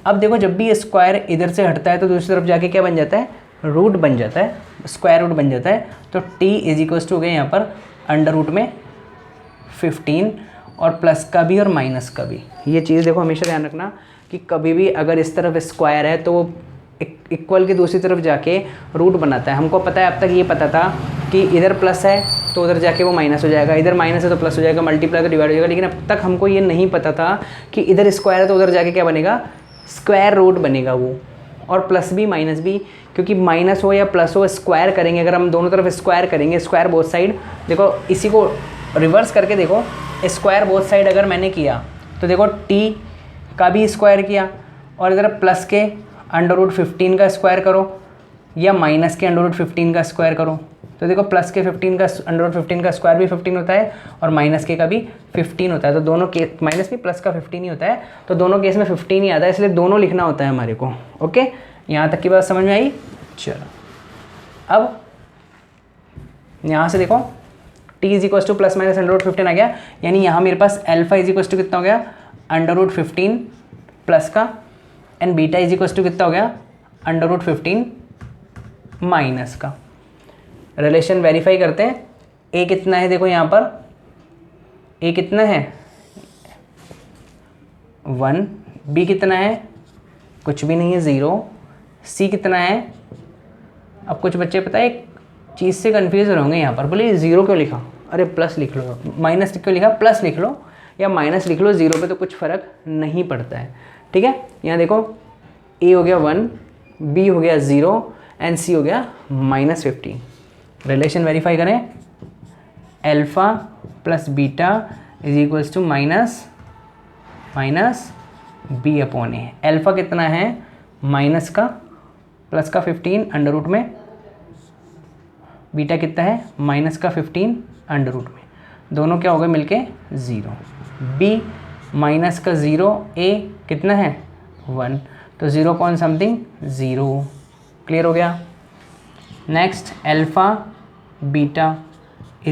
अब देखो जब भी स्क्वायर इधर से हटता है तो दूसरी तरफ जाके क्या बन जाता है? रूट बन जाता है, स्क्वायर रूट बन जाता है। तो t इज इक्वल्स टू हो गया यहाँ पर √15, और प्लस का भी और माइनस का भी। ये चीज़ देखो हमेशा ध्यान रखना कि कभी भी अगर इस तरफ स्क्वायर है तो वो इक्वल की दूसरी तरफ जाके रूट बनाता है। हमको पता है, अब तक ये पता था कि इधर प्लस है तो उधर जाके वो माइनस हो जाएगा, इधर माइनस है तो प्लस हो जाएगा, मल्टीप्लाई तो डिवाइड हो जाएगा। लेकिन अब तक हमको ये नहीं पता था कि इधर स्क्वायर है तो उधर जाके क्या बनेगा, स्क्वायर रूट बनेगा वो, और प्लस भी माइनस भी, क्योंकि माइनस हो या प्लस हो स्क्वायर करेंगे। अगर हम दोनों तरफ स्क्वायर करेंगे, स्क्वायर बोथ साइड, देखो इसी को रिवर्स करके देखो, स्क्वायर बोथ साइड अगर मैंने किया तो देखो टी का भी स्क्वायर किया और इधर प्लस के √15 का स्क्वायर करो या माइनस के √15 का स्क्वायर करो, तो देखो प्लस के 15 का √15 का स्क्वायर भी 15 होता है और माइनस के का भी 15 होता है। तो दोनों के माइनस भी प्लस का 15 ही होता है, तो दोनों केस में 15 ही आता है, इसलिए दोनों लिखना होता है हमारे को। ओके, यहाँ तक की बात समझ में आई। चलो अब यहाँ से देखो t = प्लस माइनस √15 आ गया, यानी यहाँ मेरे पास अल्फा = कितना हो गया, √15 प्लस का, एंड बीटा = कितना हो गया, √15 माइनस का। रिलेशन वेरीफाई करते हैं। ए कितना है, देखो यहाँ पर ए कितना है 1, बी कितना है, कुछ भी नहीं है 0, सी कितना है। अब कुछ बच्चे पता है एक चीज़ से कन्फ्यूज होंगे यहाँ पर, बोले 0 क्यों लिखा, अरे प्लस लिख लो, माइनस क्यों लिखा, प्लस लिख लो या माइनस लिख लो, 0 पे तो कुछ फ़र्क नहीं पड़ता है। ठीक है, यहाँ देखो ए हो गया 1, बी हो गया 0 एंड सी हो गया -15। रिलेशन वेरीफाई करें, alpha plus beta = minus B upon ए। अल्फ़ा कितना है माइनस का प्लस का 15 अंडर रूट में, बीटा कितना है माइनस का 15 अंडर रूट में, दोनों क्या हो गए मिलके 0। बी माइनस का 0, ए कितना है 1, तो 0 कौन समथिंग 0। क्लियर हो गया। नेक्स्ट अल्फ़ा बीटा =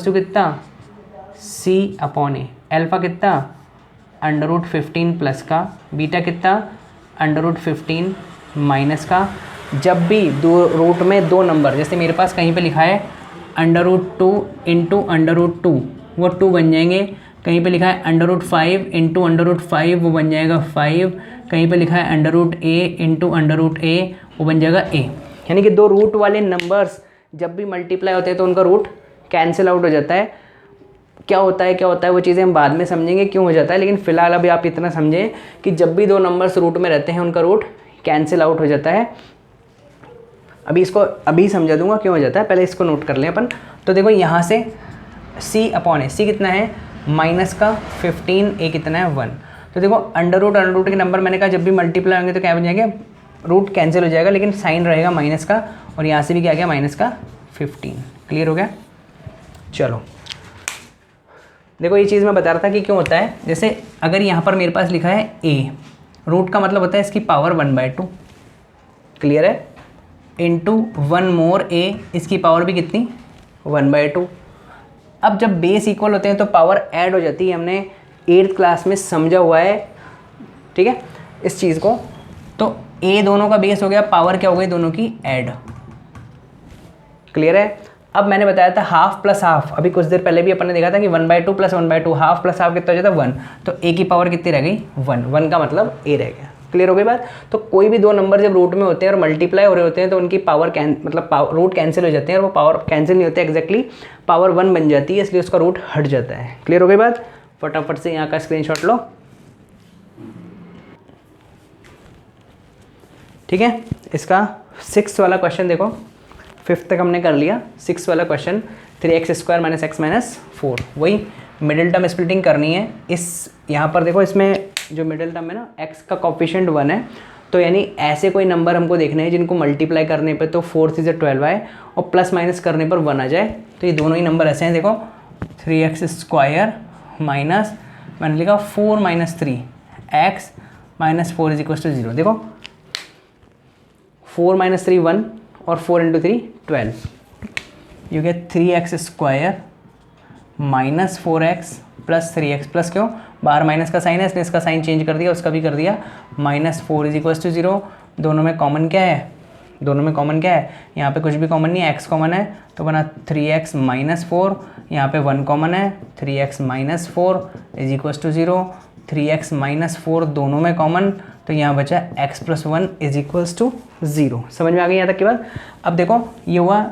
कितना सी अपॉन ए। अल्फ़ा कितना √15 प्लस का, बीटा कितना √15 माइनस का। जब भी दो रूट में दो नंबर, जैसे मेरे पास कहीं पे लिखा है √2 इंटू √2, वो 2 बन जाएंगे। कहीं पे लिखा है √5 इंटू √5, वो बन जाएगा 5। कहीं पे लिखा है √a इंटू √a, वो बन जाएगा a। यानी कि दो रूट वाले नंबर्स जब भी मल्टीप्लाई होते हैं तो उनका रूट कैंसिल आउट हो जाता है। क्या होता है वो चीज़ें हम बाद में समझेंगे क्यों हो जाता है, लेकिन फ़िलहाल अभी आप इतना समझें कि जब भी दो नंबर्स रूट में रहते हैं उनका रूट कैंसिल आउट हो जाता है। अभी समझा दूंगा क्यों हो जाता है, पहले इसको नोट कर लें अपन। तो देखो यहाँ से c अपॉन ए, सी कितना है माइनस का 15, ए कितना है 1। तो देखो अंडर रूट के नंबर मैंने कहा जब भी मल्टीप्लाई होंगे तो क्या बन जाएंगे, रूट कैंसिल हो जाएगा, लेकिन साइन रहेगा माइनस का, और यहाँ से भी क्या आ गया माइनस का 15। क्लियर हो गया। चलो देखो ये चीज़ मैं बता रहा था कि क्यों होता है। जैसे अगर यहाँ पर मेरे पास लिखा है a, रूट का मतलब होता है इसकी पावर 1/2, क्लियर है, इंटू 1 मोर a, इसकी पावर भी कितनी 1/2। अब जब बेस इक्वल होते हैं तो पावर ऐड हो जाती है, हमने 8th क्लास में समझा हुआ है। ठीक है इस चीज़ को, तो a दोनों का बेस हो गया, पावर क्या हो गई दोनों की ऐड। क्लियर है। अब मैंने बताया था हाफ प्लस हाफ, अभी कुछ देर पहले भी अपन ने देखा था कि 1/2 प्लस 1/2, हाफ प्लस हाफ कितना हो जाता है 1, तो a की पावर कितनी रह गई 1 का मतलब a रह गया। क्लियर हो गई बात। तो कोई भी दो नंबर जब रूट में होते हैं और मल्टीप्लाई हो रहे होते हैं तो उनकी पावर रूट कैंसिल हो जाते हैं, और वो पावर कैंसिल नहीं होते, एग्जैक्टली पावर 1 बन जाती है, इसलिए उसका रूट हट जाता है। क्लियर हो गई बात। फटाफट से यहाँ का स्क्रीनशॉट लो। ठीक है, इसका 6th वाला क्वेश्चन देखो, 5th तक हमने कर लिया। 6th वाला क्वेश्चन 3x² - x - 4, वही मिडिल टर्म स्प्लिटिंग करनी है। इस यहाँ पर देखो, इसमें जो मिडिल टर्म है ना, x का कोफिशिएंट 1 है, तो यानी ऐसे कोई नंबर हमको देखने हैं जिनको मल्टीप्लाई करने पे तो 4 से 12 आए और प्लस माइनस करने पर 1 आ जाए। तो ये दोनों ही नंबर ऐसे हैं, देखो 3x² माइनस मैंने लिखा 4 - 3x - 4 = 0। देखो 4 - 3 1 और 4 × 3 12, you get 3x² - 4x + 3x, plus क्यों बाहर माइनस का साइन है इसलिए इसका साइन चेंज कर दिया, उसका भी कर दिया, -4 = 0। दोनों में कॉमन क्या है दोनों में कॉमन क्या है, यहाँ पे कुछ भी कॉमन नहीं है, x कॉमन है तो बना 3x माइनस 4, यहाँ पे 1 कॉमन है 3x minus 4 is equals to 0, 3x minus 4 दोनों में कॉमन तो यहाँ बचा x plus 1 is equals to 0। समझ में आ गई यहाँ तक की बात। अब देखो ये हुआ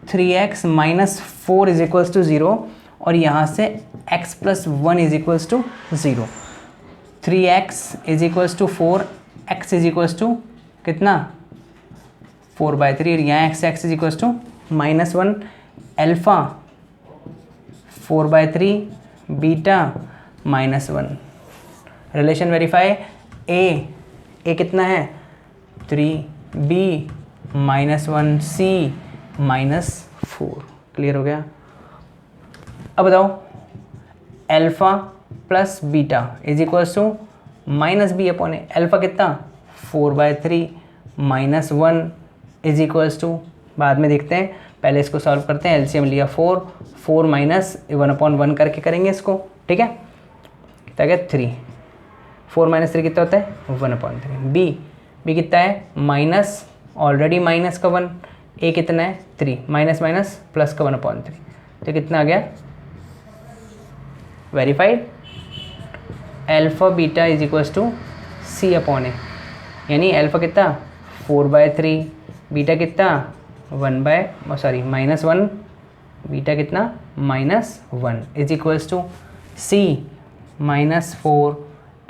3x minus 4 is equals to 0 और यहाँ से x plus 1 is equals to 0, 3x is equals to 4, x is equals to कितना 4/3 और यहाँ x is equals to -1, alpha 4/3 beta -1। Relation verify, a कितना है 3b -1 c -4। क्लियर हो गया। अब बताओ alpha plus beta is equals to -b upon A, alpha कितना 4/3 -1 इज इक्वल्स टू, बाद में देखते हैं, पहले इसको सॉल्व करते हैं। एलसीएम लिया 4 माइनस 1/1 करके करेंगे इसको, ठीक है, कितना गया 3, 4 - 3 कितना होता है 1/3। बी कितना है माइनस, ऑलरेडी माइनस का 1, ए कितना है 3, माइनस माइनस प्लस का 1/3 तो कितना आ गया verified, alpha beta is equals to C upon A, यानी अल्फ़ा कितना 4/3, बीटा कितना -1, बीटा कितना -1 is equals to c -4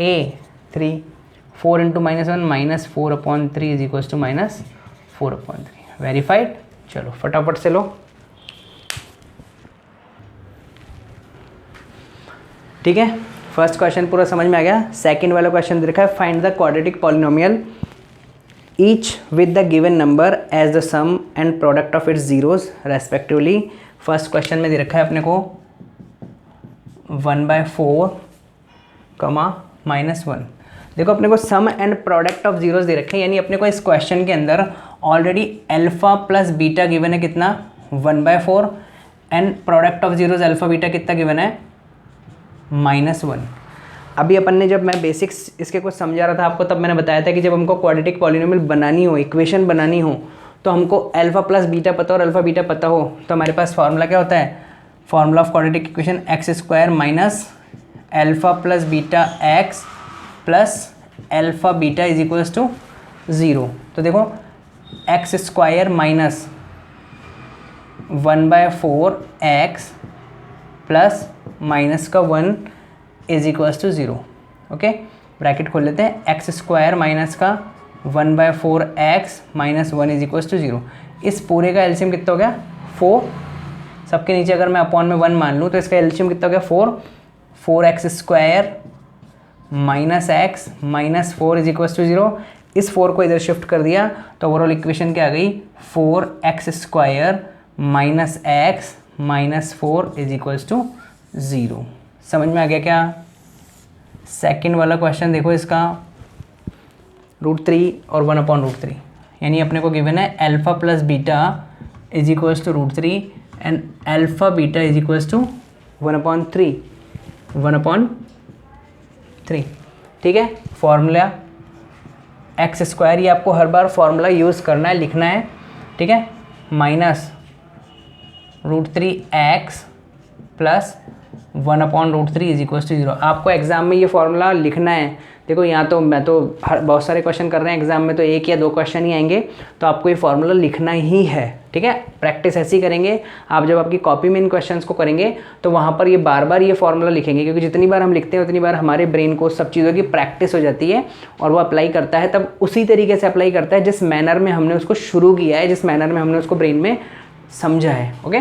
a 3, 4 into -1 -4/3 is equals to -4/3। Verified. चलो फटाफट से लो। ठीक है, फर्स्ट क्वेश्चन पूरा समझ में आ गया। सेकंड वाला क्वेश्चन दे रखा है find the quadratic polynomial each with the given number as the sum and product of its zeros respectively. First question में दे रखा है अपने को 1/4 -1। देखो अपने को सम एंड प्रोडक्ट ऑफ जीरोस दे रखे हैं, यानी अपने को इस क्वेश्चन के अंदर already alpha plus beta given है कितना 1/4 and product of zeros alpha beta कितना गिवन है -1। अभी अपन ने जब मैं बेसिक्स इसके कुछ समझा रहा था आपको, तब मैंने बताया था कि जब हमको क्वाड्रेटिक पॉलिनोमियल बनानी हो, इक्वेशन बनानी हो, तो हमको अल्फ़ा प्लस बीटा पता हो और अल्फ़ा बीटा पता हो तो हमारे पास फार्मूला क्या होता है, formula of quadratic equation x² minus alpha plus beta x plus alpha beta is equals to 0। तो देखो x² minus 1/4x plus minus का 1 is equals to 0। Okay, bracket खोल लेते हैं, x² माइनस का 1/4x minus 1 is equals to 0। इस पूरे का एलसीएम कितना हो गया 4, सबके नीचे अगर मैं अपॉन में 1 मान लूँ तो इसका एलसीएम कितना हो गया 4x² minus x minus 4 is equals to 0। इस 4 को इधर शिफ्ट कर दिया तो ओवरऑल इक्वेशन क्या आ गई 4x² minus x minus 4 is equals to 0। समझ में आ गया क्या। सेकंड वाला क्वेश्चन देखो, इसका √3 और 1/√3, यानी अपने को गिवन है alpha plus beta is equals to √3 and alpha beta is equals to 1/3। ठीक है, फॉर्मूला x², ये आपको हर बार फॉर्मूला यूज़ करना है, लिखना है, ठीक है, minus √3x plus 1/√3 is equals to 0। आपको एग्जाम में ये फॉर्मूला लिखना है। देखो यहाँ तो मैं तो बहुत सारे क्वेश्चन कर रहे हैं एग्जाम में, तो 1 या 2 क्वेश्चन ही आएंगे, तो आपको ये फॉर्मूला लिखना ही है। ठीक है, प्रैक्टिस ऐसी करेंगे आप, जब आपकी कॉपी में इन क्वेश्चंस को करेंगे तो वहाँ पर ये बार बार ये फॉर्मूला लिखेंगे, क्योंकि जितनी बार हम लिखते हैं उतनी बार हमारे ब्रेन को सब चीज़ों की प्रैक्टिस हो जाती है और वो अप्लाई करता है, तब उसी तरीके से अप्लाई करता है जिस मैनर में हमने उसको शुरू किया है, जिस मैनर में हमने उसको ब्रेन में समझा है। ओके,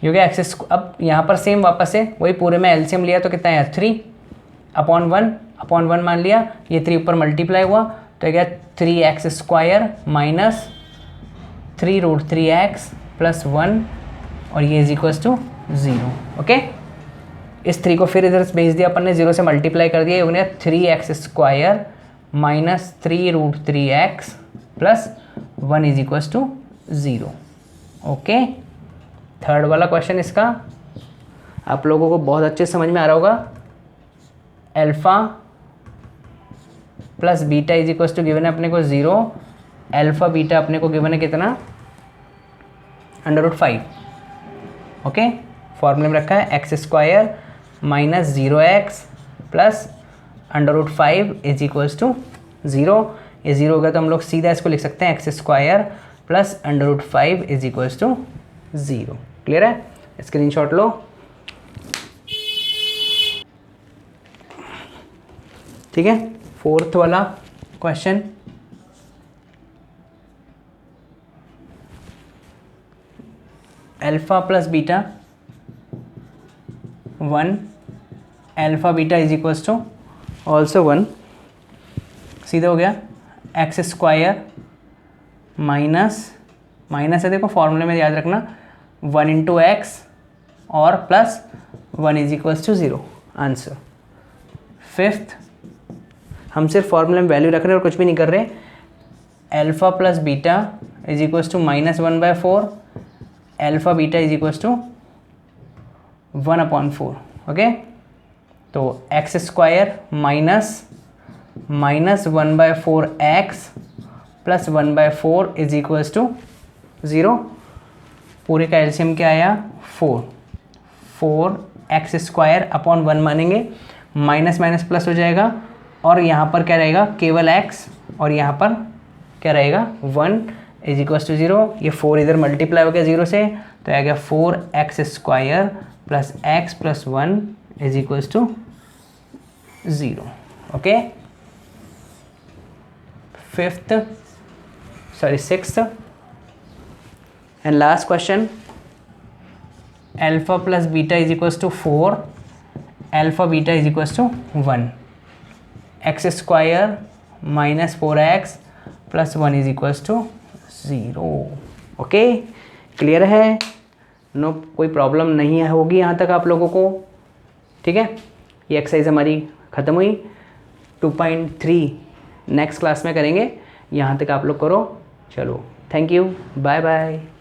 क्योंकि एक्सेस, अब यहाँ पर सेम वापस से वही पूरे में एलसीएम लिया तो कितना है 3/1 मान लिया, ये 3 ऊपर मल्टीप्लाई हुआ तो क्या 3x² माइनस 3√3x प्लस 1 और ये इज इक्वल्स टू 0। ओके, इस 3 को फिर इधर भेज दिया अपन ने, 0 से मल्टीप्लाई कर दिया, ये हो गया 3x² minus 3√3x plus 1 is equals to 0। Okay, third वाला क्वेश्चन इसका आप लोगों को बहुत अच्छे समझ में आ रहा होगा। Alpha plus beta is equals to given है अपने को 0, अल्फ़ा बीटा अपने को गिवन है कितना, √5। ओके, फॉर्मूले में रखा है x² minus 0x plus √5 is equals to 0। ये 0 होगा तो हम लोग सीधा इसको लिख सकते हैं x² plus √5 is equals to 0। Clear है? स्क्रीनशॉट लो। ठीक है, फोर्थ वाला question, alpha plus beta 1, alpha beta is equals to also 1। सीधा हो गया x² माइनस है, देखो फॉर्मूले में याद रखना 1 इंटू एक्स और plus 1 is equals to 0। Answer. Fifth, हम सिर्फ फॉर्मूले में वैल्यू रख रहे हैं और कुछ भी नहीं कर रहे। Alpha plus beta is equals to -1/4, alpha beta is equals to 1/4। Okay, तो x² minus 1/4x plus 1/4 is equals to 0। पूरे का एलसीएम क्या आया, 4x² अपॉन 1 मानेंगे, माइनस माइनस प्लस हो जाएगा और यहाँ पर क्या रहेगा, केवल x, और यहाँ पर क्या रहेगा 1 इज इक्वल्स टू 0। ये 4 इधर मल्टीप्लाई हो गया 0 से, तो आ गया 4x² plus x plus 1 is equals to 0। Okay, sixth and last question, alpha plus beta is equals to 4, alpha beta is equals to 1, x² minus 4x plus 1 is equals to 0। Okay, clear है? No, कोई problem नहीं होगी यहाँ तक आप लोगों को। ठीक है, ये एक्सरसाइज हमारी ख़त्म हुई। 2.3 नेक्स्ट क्लास में करेंगे, यहाँ तक आप लोग करो। चलो, थैंक यू, बाय बाय।